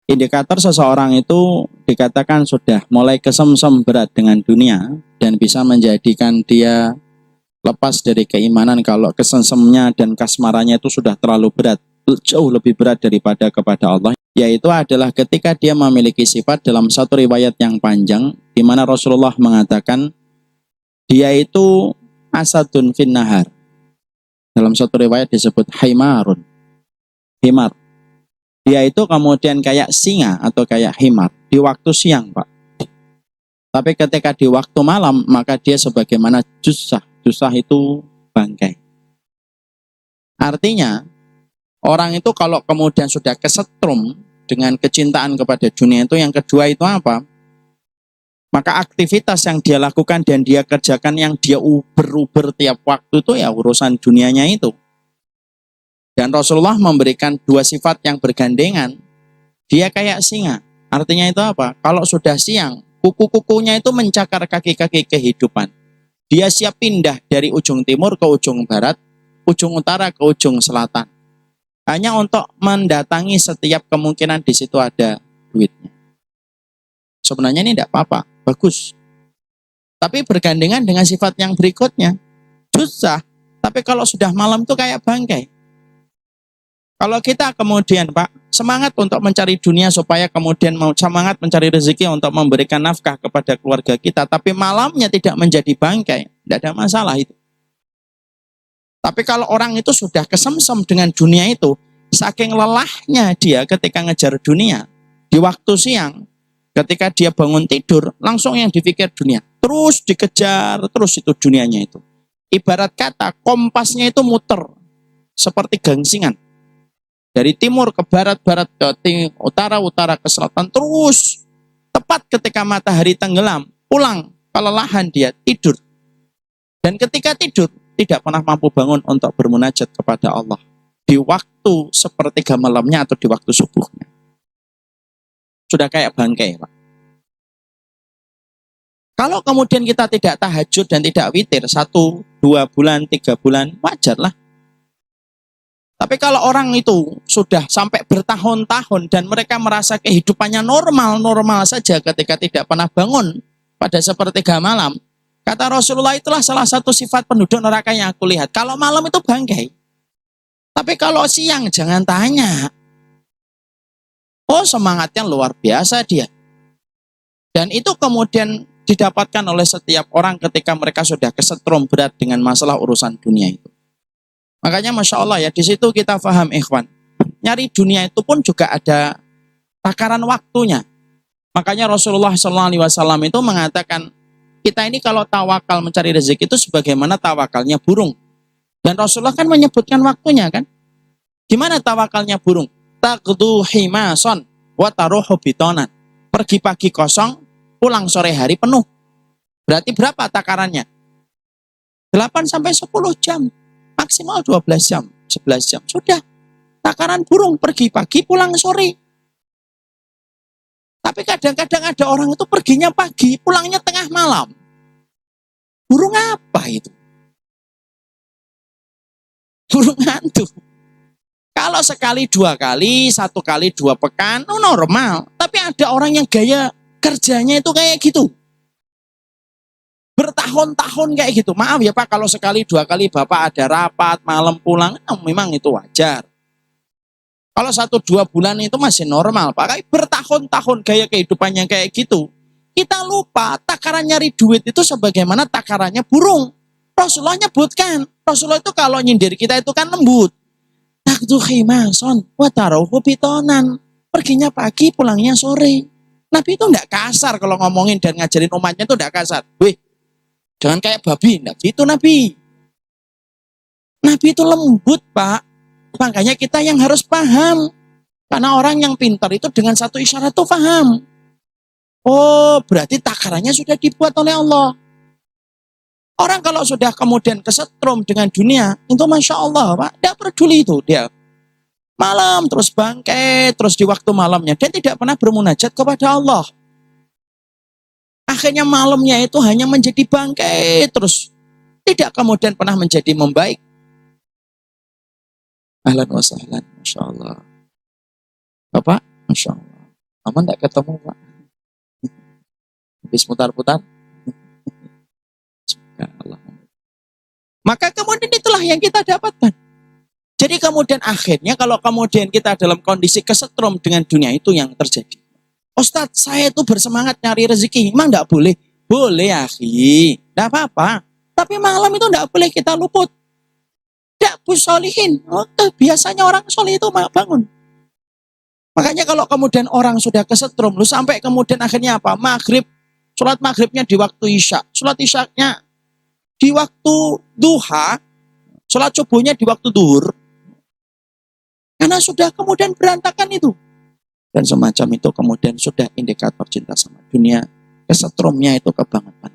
Indikator seseorang itu dikatakan sudah mulai kesemsem berat dengan dunia dan bisa menjadikan dia lepas dari keimanan kalau kesemsemnya dan kasmarannya itu sudah terlalu berat, jauh lebih berat daripada kepada Allah, yaitu adalah ketika dia memiliki sifat dalam satu riwayat yang panjang di mana Rasulullah mengatakan dia itu asadun fin nahar. Dalam satu riwayat disebut himarun, himar. Dia itu kemudian kayak singa atau kayak himar di waktu siang, Pak. Tapi ketika di waktu malam, maka dia sebagaimana jusah. Jusah itu bangkai. Artinya, orang itu kalau kemudian sudah kesetrum dengan kecintaan kepada dunia itu, yang kedua itu apa? Maka aktivitas yang dia lakukan dan dia kerjakan yang dia uber-uber tiap waktu itu ya urusan dunianya itu. Dan Rasulullah memberikan dua sifat yang bergandengan. Dia kayak singa. Artinya itu apa? Kalau sudah siang, kuku-kukunya itu mencakar kaki-kaki kehidupan. Dia siap pindah dari ujung timur ke ujung barat, ujung utara ke ujung selatan. Hanya untuk mendatangi setiap kemungkinan di situ ada duitnya. Sebenarnya ini tidak apa-apa, bagus. Tapi bergandengan dengan sifat yang berikutnya. Susah, tapi kalau sudah malam itu kayak bangkai. Kalau kita kemudian, Pak, semangat untuk mencari dunia supaya kemudian mau semangat mencari rezeki untuk memberikan nafkah kepada keluarga kita, tapi malamnya tidak menjadi bangkai, tidak ada masalah itu. Tapi kalau orang itu sudah kesemsem dengan dunia itu, saking lelahnya dia ketika ngejar dunia, di waktu siang, ketika dia bangun tidur, langsung yang dipikir dunia. Terus dikejar, terus itu dunianya itu. Ibarat kata, kompasnya itu muter, seperti gangsingan. Dari timur ke barat, barat ke utara, utara ke selatan, terus tepat ketika matahari tenggelam, pulang, kelelahan dia, tidur. Dan ketika tidur, tidak pernah mampu bangun untuk bermunajat kepada Allah. Di waktu sepertiga malamnya atau di waktu subuhnya. Sudah kayak bangkai, Pak. Kalau kemudian kita tidak tahajud dan tidak witir, 1, 2 bulan, 3 bulan, wajar lah. Tapi kalau orang itu sudah sampai bertahun-tahun dan mereka merasa kehidupannya normal-normal saja ketika tidak pernah bangun pada sepertiga malam, kata Rasulullah itulah salah satu sifat penduduk neraka yang aku lihat. Kalau malam itu bangkai. Tapi kalau siang jangan tanya. Oh, semangatnya luar biasa dia. Dan itu kemudian didapatkan oleh setiap orang ketika mereka sudah kesetrum berat dengan masalah urusan dunia itu. Makanya Masya Allah ya, di situ kita paham ikhwan. Nyari dunia itu pun juga ada takaran waktunya. Makanya Rasulullah SAW itu mengatakan, kita ini kalau tawakal mencari rezeki itu sebagaimana tawakalnya burung. Dan Rasulullah kan menyebutkan waktunya kan. Gimana tawakalnya burung? Taqdu himason wa taruhu bitonan. Pergi pagi kosong, pulang sore hari penuh. Berarti berapa takarannya? 8-10 jam. Maksimal 12 jam, 11 jam. Sudah. Takaran burung pergi pagi, pulang sore. Tapi kadang-kadang ada orang itu perginya pagi, pulangnya tengah malam. Burung apa itu? Burung hantu. Kalau sekali 2 kali, 1 kali 2 pekan, normal. Tapi ada orang yang gaya kerjanya itu kayak gitu. Bertahun-tahun kayak gitu. Maaf ya Pak, kalau sekali 2 kali Bapak ada rapat, malam pulang, memang itu wajar. Kalau 1-2 bulan itu masih normal Pak. Bertahun-tahun gaya kehidupannya kayak gitu. Kita lupa takaran nyari duit itu sebagaimana takarannya burung. Rasulullah nyebutkan. Rasulullah itu kalau nyindir kita itu kan lembut. Takdu khimason, wataruhu bitonan. Perginya pagi, pulangnya sore. Nabi itu enggak kasar kalau ngomongin dan ngajarin umatnya itu enggak kasar. Wih, jangan kayak babi, enggak gitu Nabi. Nabi itu lembut Pak. Makanya kita yang harus paham. Karena orang yang pintar itu dengan satu isyarat itu paham. Oh, berarti takarannya sudah dibuat oleh Allah. Orang kalau sudah kemudian kesetrum dengan dunia, itu Masya Allah Pak, tidak peduli itu dia. Malam terus bangkit, terus di waktu malamnya. Dia tidak pernah bermunajat kepada Allah. Akhirnya malamnya itu hanya menjadi bangkit terus. Tidak kemudian pernah menjadi membaik. Ahlan wa sahlan, Masya Allah. Bapak, Masya Allah. Lama enggak ketemu, Pak. Habis mutar-putar. Ya Allah. Maka kemudian itulah yang kita dapatkan. Jadi kemudian akhirnya kalau kemudian kita dalam kondisi kesetrum dengan dunia itu yang terjadi. Ustadz, saya itu bersemangat nyari rezeki. Emang enggak boleh? Boleh, akhi. Enggak apa-apa. Tapi malam itu enggak boleh kita luput. Enggak solihin. Biasanya orang solih itu bangun. Makanya kalau kemudian orang sudah kesetrum, lu sampai kemudian akhirnya apa? Maghrib, sholat maghribnya di waktu isya. Sholat isyaknya di waktu duha. Sholat subuhnya di waktu duhur. Karena sudah kemudian berantakan itu. Dan semacam itu kemudian sudah indikator cinta sama dunia. Kesetrumnya itu kebangetan.